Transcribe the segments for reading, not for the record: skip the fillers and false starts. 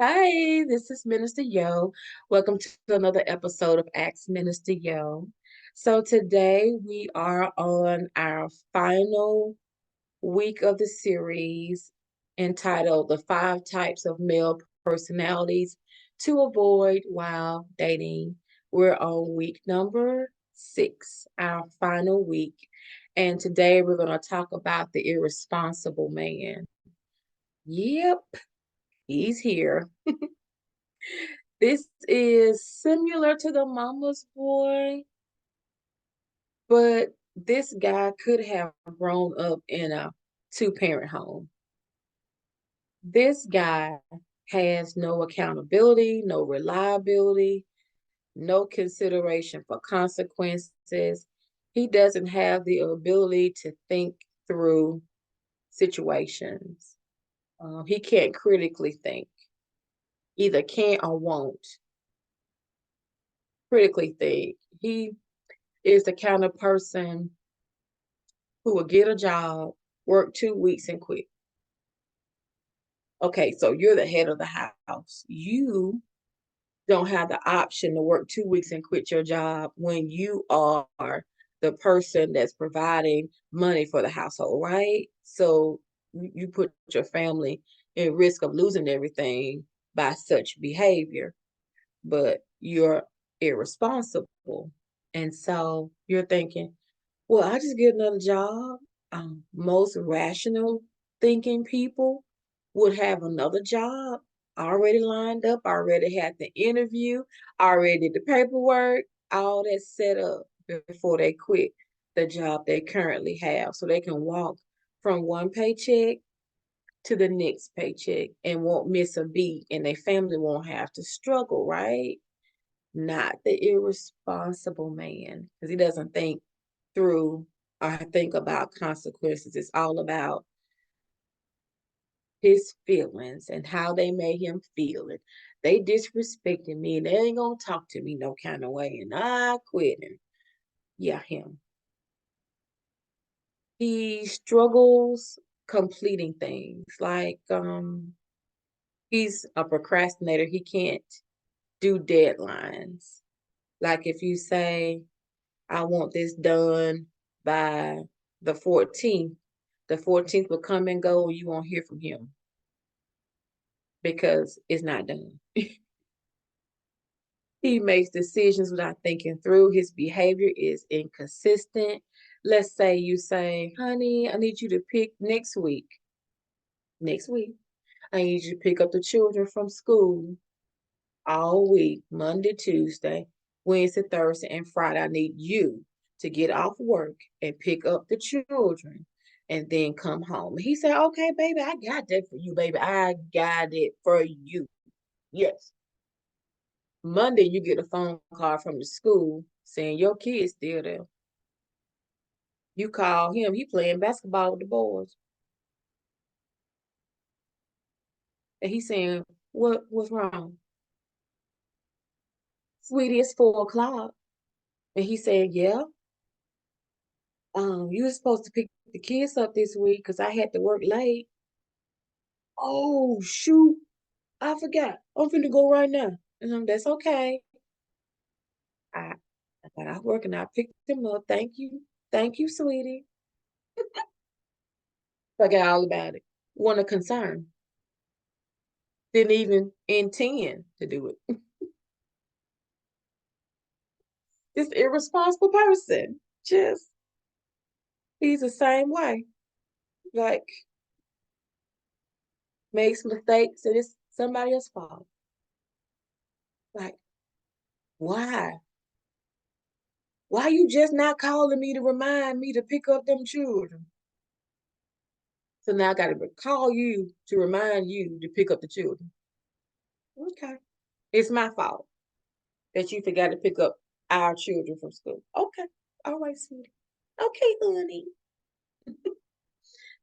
Hi, this is Minister Yo. Welcome to another episode of Ask Minister Yo. So today we are on our final week of the series entitled The Five Types of Male Personalities to Avoid While Dating. We're on week number 6, our final week. And today we're going to talk about the irresponsible man. Yep, he's here. This is similar to the mama's boy, but this guy could have grown up in a two-parent home. This guy has no accountability, no reliability, no consideration for consequences. He doesn't have the ability to think through situations. He can't critically think, either can't or won't critically think. He is the kind of person who will get a job, work 2 weeks, and quit. Okay, so you're the head of the house. You don't have the option to work 2 weeks and quit your job when you are the person that's providing money for the household, right? So you put your family in risk of losing everything by such behavior, but you're irresponsible. And so you're thinking, well, I just get another job. Most rational thinking people would have another job already lined up, already had the interview, already did the paperwork, all that set up before they quit the job they currently have. So they can walk from one paycheck to the next paycheck and won't miss a beat, and their family won't have to struggle, right? Not the irresponsible man, because he doesn't think through or think about consequences. It's all about his feelings and how they made him feel it. They disrespected me and they ain't gonna talk to me no kind of way, and I quit him. Yeah, him. He struggles completing things. Like he's a procrastinator. He can't do deadlines. Like if you say, I want this done by the 14th, the 14th will come and go and you won't hear from him because it's not done. He makes decisions without thinking through. His behavior is inconsistent. Let's say you say, honey, I need you to pick next week. Next week, I need you to pick up the children from school all week, Monday, Tuesday, Wednesday, Thursday, and Friday. I need you to get off work and pick up the children and then come home. He said, okay, baby, I got that for you, baby. I got it for you. Yes. Monday, you get a phone call from the school saying your kid's still there. You call him, he playing basketball with the boys. And he's saying, what's wrong? Sweetie, it's 4 o'clock. And he said, yeah, you were supposed to pick the kids up this week because I had to work late. Oh, shoot. I forgot. I'm finna go right now. And that's okay. I, I got out work and I picked them up. Thank you. Thank you, sweetie. Forgot all about it. Wasn't a concern. Didn't even intend to do it. This irresponsible person. Just, he's the same way. Like, makes mistakes and it's somebody else's fault. Like, why? Why you just not calling me to remind me to pick up them children? So now I gotta call you to remind you to pick up the children. Okay. It's my fault that you forgot to pick up our children from school. Okay. All right, sweetie. Okay, honey.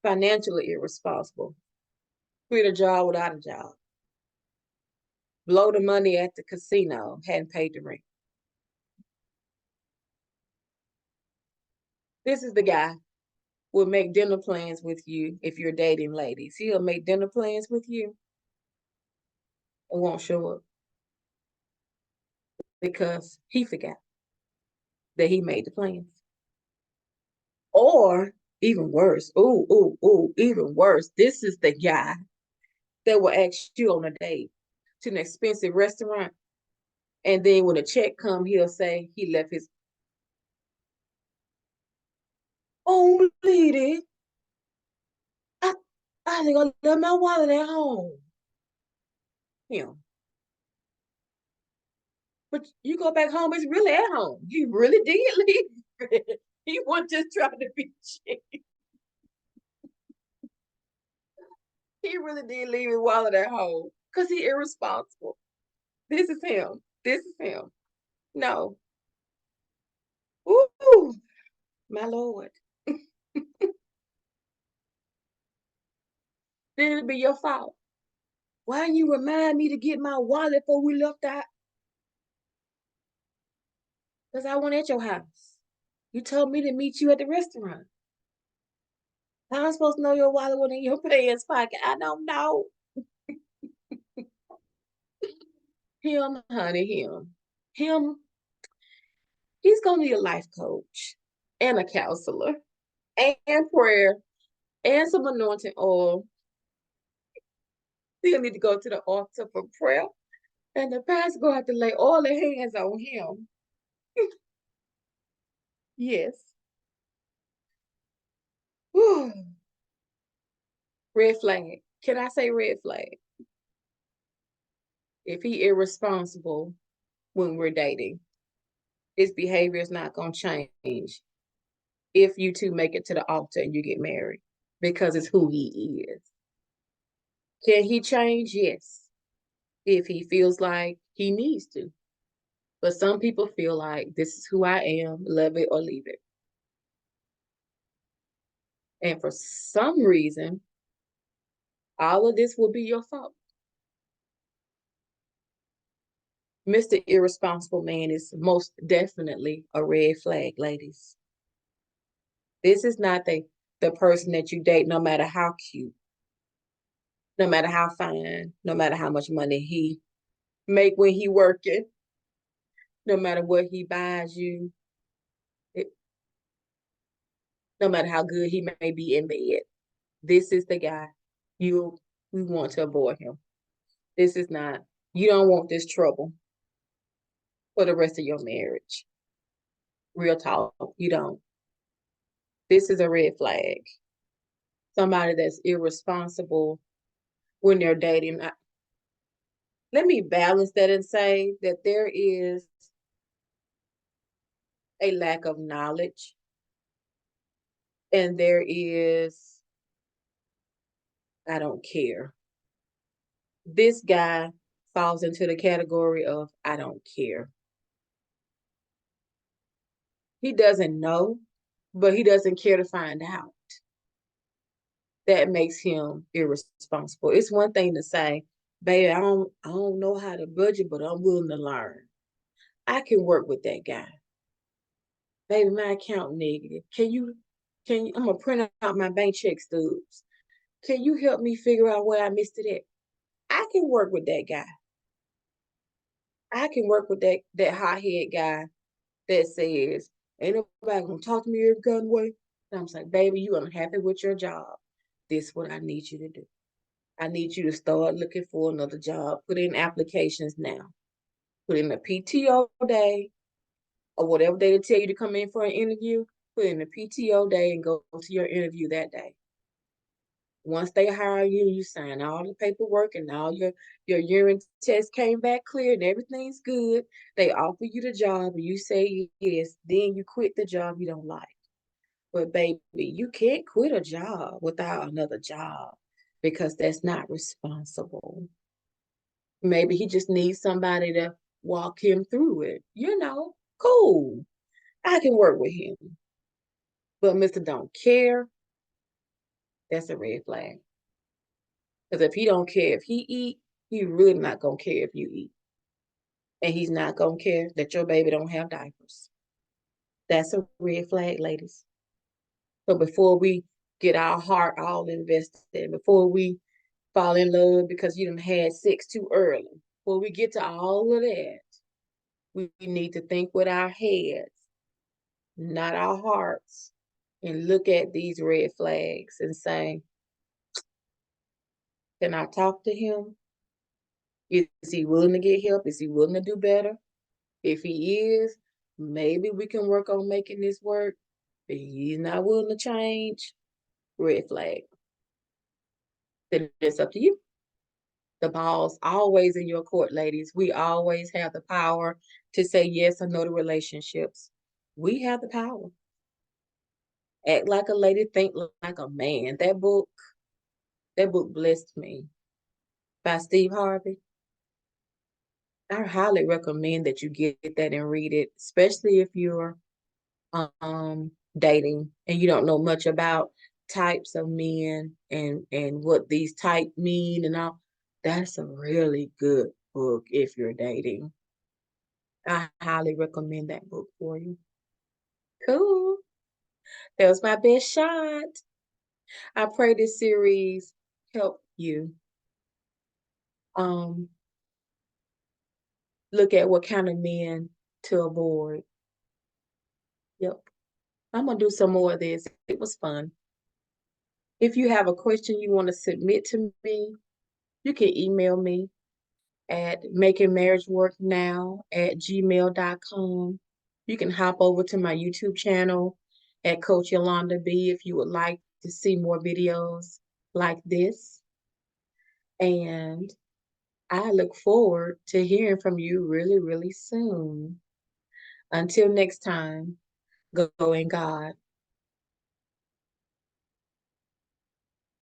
Financially irresponsible. Quit a job without a job. Blow the money at the casino. Hadn't paid the rent. This is the guy will make dinner plans with you if you're dating ladies. He'll make dinner plans with you and won't show up because he forgot that he made the plans. Or even worse, even worse, this is the guy that will ask you on a date to an expensive restaurant. And then when a check come, he'll say he left his own lady. I, I think I left my wallet at home. You know, but you go back home, it's really at home. You really did leave. He wasn't just trying to be cheap. He really did leave his wallet at home because he irresponsible. This is him. This is him. No. Ooh, my Lord. Then it'll be your fault. Why didn't you remind me to get my wallet before we left out? Because I went at your house. You told me to meet you at the restaurant. How am I supposed to know your wallet was in your pants pocket? I don't know. Him, honey, him. Him, he's going to need a life coach and a counselor and prayer and some anointing oil. He'll need to go to the altar for prayer. And the pastor going to have to lay all the hands on him. Yes. Whew. Red flag. Can I say red flag? If he irresponsible when we're dating, his behavior is not going to change if you two make it to the altar and you get married because it's who he is. Can he change? Yes. If he feels like he needs to. But some people feel like this is who I am, love it or leave it. And for some reason, all of this will be your fault. Mr. Irresponsible Man is most definitely a red flag, ladies. This is not the person that you date, no matter how cute, no matter how fine, no matter how much money he make when he working, no matter what he buys you, it, no matter how good he may be in bed. This is the guy you we want to avoid him. This is not, you don't want this trouble for the rest of your marriage. Real talk, you don't. This is a red flag. Somebody that's irresponsible when they're dating. Let me balance that and say that there is a lack of knowledge and there is, I don't care. This guy falls into the category of I don't care. He doesn't know, but he doesn't care to find out. That makes him irresponsible. It's one thing to say, baby, I don't know how to budget, but I'm willing to learn. I can work with that guy. Baby, my account negative. Can you, I'm gonna print out my bank check stubs. Can you help me figure out where I missed it at? I can work with that guy. I can work with that hot head guy that says, ain't nobody gonna talk to me every kind of way. And I'm like, baby, you unhappy with your job. This is what I need you to do. I need you to start looking for another job. Put in applications now. Put in a PTO day or whatever day they tell you to come in for an interview. Put in a PTO day and go to your interview that day. Once they hire you, you sign all the paperwork and all your urine test came back clear and everything's good. They offer you the job and you say yes. Then you quit the job you don't like. But baby, you can't quit a job without another job because that's not responsible. Maybe he just needs somebody to walk him through it. Cool. I can work with him. But Mr. Don't Care, that's a red flag. Because if he don't care if he eat, he really not gonna care if you eat. And he's not gonna care that your baby don't have diapers. That's a red flag, ladies. So before we get our heart all invested, before we fall in love because you done had sex too early, before we get to all of that, we need to think with our heads, not our hearts, and look at these red flags and say, can I talk to him? Is he willing to get help? Is he willing to do better? If he is, maybe we can work on making this work. If he's not willing to change, red flag. Then it's up to you. The ball's always in your court, ladies. We always have the power to say yes or no to relationships. We have the power. Act like a lady, think like a man. That book blessed me, by Steve Harvey. I highly recommend that you get that and read it, especially if you're dating and you don't know much about types of men and what these type mean and all. That's a really good book if you're dating. I highly recommend that book for you. Cool. That was my best shot. I pray this series help you um look at what kind of men to avoid. Yep. I'm gonna do some more of this. It was fun. If you have a question you want to submit to me, you can email me at makingmarriageworknow@gmail.com. You can hop over to my YouTube channel at Coach Yolanda B if you would like to see more videos like this. And I look forward to hearing from you really, really soon. Until next time, go in God.